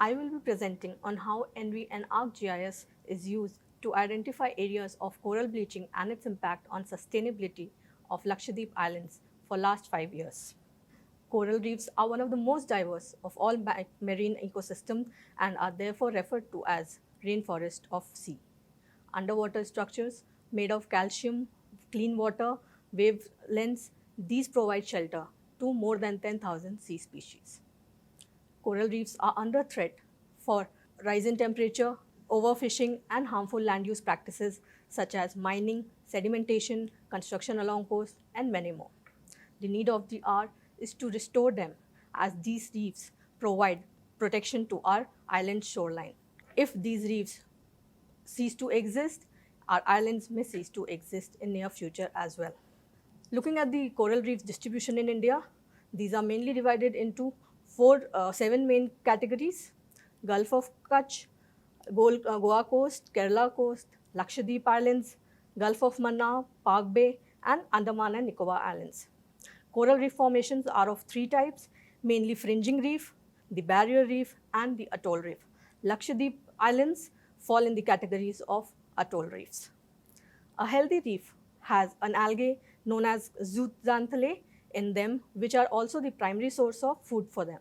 I will be presenting on how ENVI and ArcGIS is used to identify areas of coral bleaching and its impact on sustainability of Lakshadweep Islands for last 5 years. Coral reefs are one of the most diverse of all marine ecosystems and are therefore referred to as rainforest of sea. Underwater structures made of calcium, clean water, wavelengths, these provide shelter to more than 10,000 sea species. Coral reefs are under threat for rise in temperature, overfishing, and harmful land use practices such as mining, sedimentation, construction along coast, and many more. The need of the hour is to restore them as these reefs provide protection to our island shoreline. If these reefs cease to exist, our islands may cease to exist in near future as well. Looking at the coral reefs distribution in India, these are mainly divided into seven main categories: Gulf of Kutch, Goa coast, Kerala coast, Lakshadweep Islands, Gulf of Mannar, Park Bay, and Andaman and Nicobar Islands. Coral reef formations are of three types, mainly fringing reef, the barrier reef, and the atoll reef. Lakshadweep Islands fall in the categories of atoll reefs. A healthy reef has an algae known as zooxanthellae in them, which are also the primary source of food for them.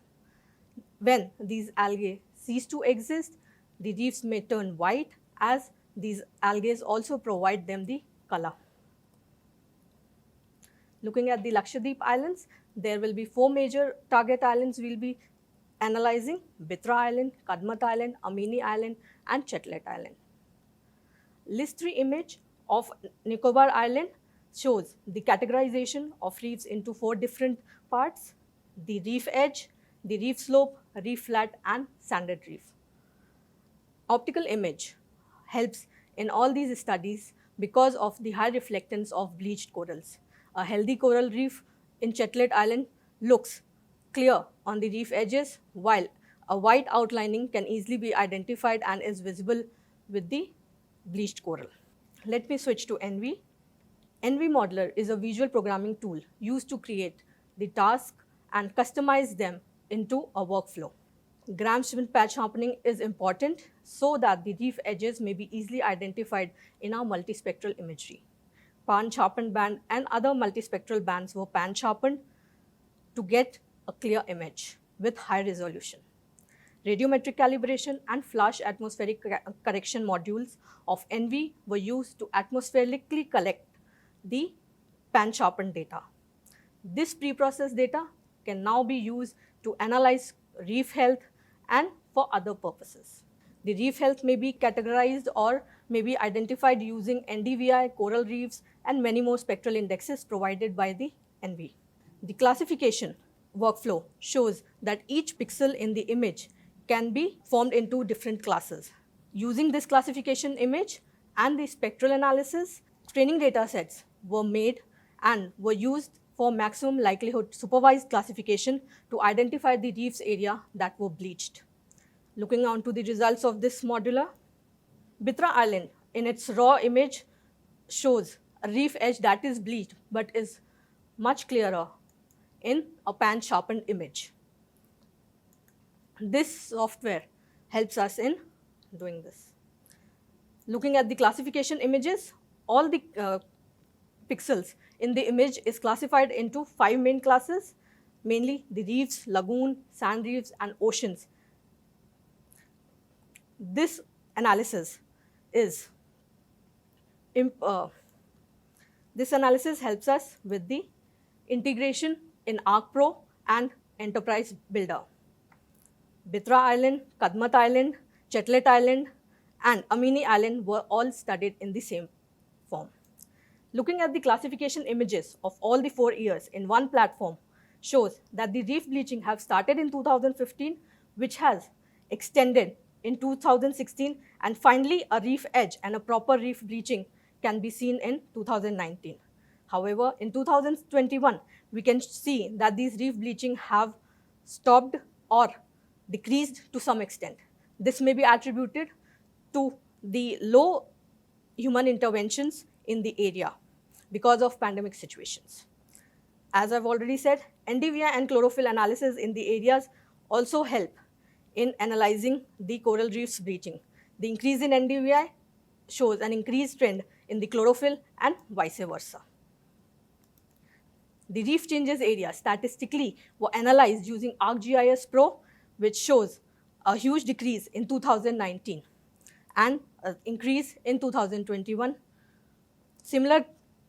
When these algae cease to exist, the reefs may turn white, as these algae also provide them the color. Looking at the Lakshadweep Islands, there will be four major target islands we will be analyzing: Bitra Island, Kadmat Island, Amini Island, and Chetlet Island. List 3 image of Nicobar Island shows the categorization of reefs into 4 different parts: the reef edge, the reef slope, reef flat, and sanded reef. Optical image helps in all these studies because of the high reflectance of bleached corals. A healthy coral reef in Chetlet Island looks clear on the reef edges, while a white outlining can easily be identified and is visible with the bleached coral. Let me switch to ENVI. ENVI Modeler is a visual programming tool used to create the task and customize them into a workflow. Gram-driven patch sharpening is important so that the reef edges may be easily identified in our multispectral imagery. Pan-sharpened band and other multispectral bands were pan-sharpened to get a clear image with high resolution. Radiometric calibration and flash atmospheric correction modules of ENVI were used to atmospherically collect the pan-sharpened data. This pre-processed data can now be used to analyze reef health and for other purposes. The reef health may be categorized or may be identified using NDVI, coral reefs, and many more spectral indexes provided by the ENVI. The classification workflow shows that each pixel in the image can be formed into different classes. Using this classification image and the spectral analysis, training data sets were made and were used for maximum likelihood supervised classification to identify the reefs area that were bleached. Looking on to the results of this modular, Bitra Island in its raw image shows a reef edge that is bleached but is much clearer in a pan-sharpened image. This software helps us in doing this. Looking at the classification images, all the pixels in the image is classified into 5 main classes, mainly the reefs, lagoon, sand reefs, and oceans. This analysis helps us with the integration in ArcPro and Enterprise Builder. Bitra Island, Kadmat Island, Chetlet Island, and Amini Island were all studied in the same form. Looking at the classification images of all the 4 years in one platform shows that the reef bleaching have started in 2015, which has extended in 2016, and finally a reef edge and a proper reef bleaching can be seen in 2019. However, in 2021, we can see that these reef bleaching have stopped or decreased to some extent. This may be attributed to the low human interventions in the area because of pandemic situations. As I've already said, NDVI and chlorophyll analysis in the areas also help in analyzing the coral reefs bleaching. The increase in NDVI shows an increased trend in the chlorophyll and vice versa. The reef changes area statistically were analyzed using ArcGIS Pro, which shows a huge decrease in 2019 and an increase in 2021. Similar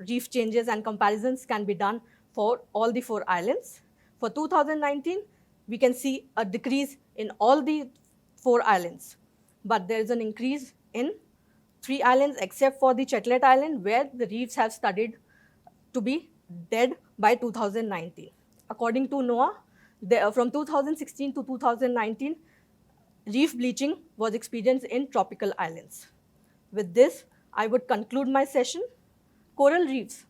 reef changes and comparisons can be done for all the 4 islands. For 2019, we can see a decrease in all the 4 islands, but there is an increase in 3 islands except for the Chetlet Island, where the reefs have studied to be dead by 2019. According to NOAA, from 2016 to 2019, reef bleaching was experienced in tropical islands. With this, I would conclude my session. Coral reefs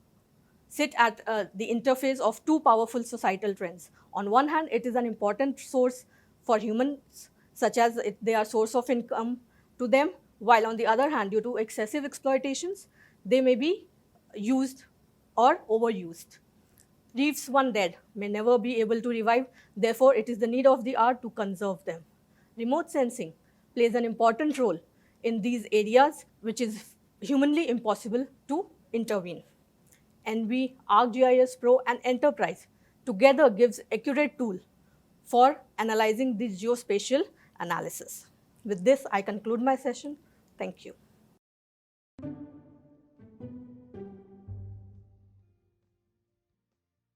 sit at the interface of 2 powerful societal trends. On one hand, it is an important source for humans, such as they are source of income to them, while on the other hand, due to excessive exploitations, they may be used or overused. Reefs, one dead, may never be able to revive. Therefore, it is the need of the hour to conserve them. Remote sensing plays an important role in these areas, which is humanly impossible to intervene. NV, ArcGIS Pro, and Enterprise together gives accurate tool for analyzing this geospatial analysis. With this, I conclude my session. Thank you.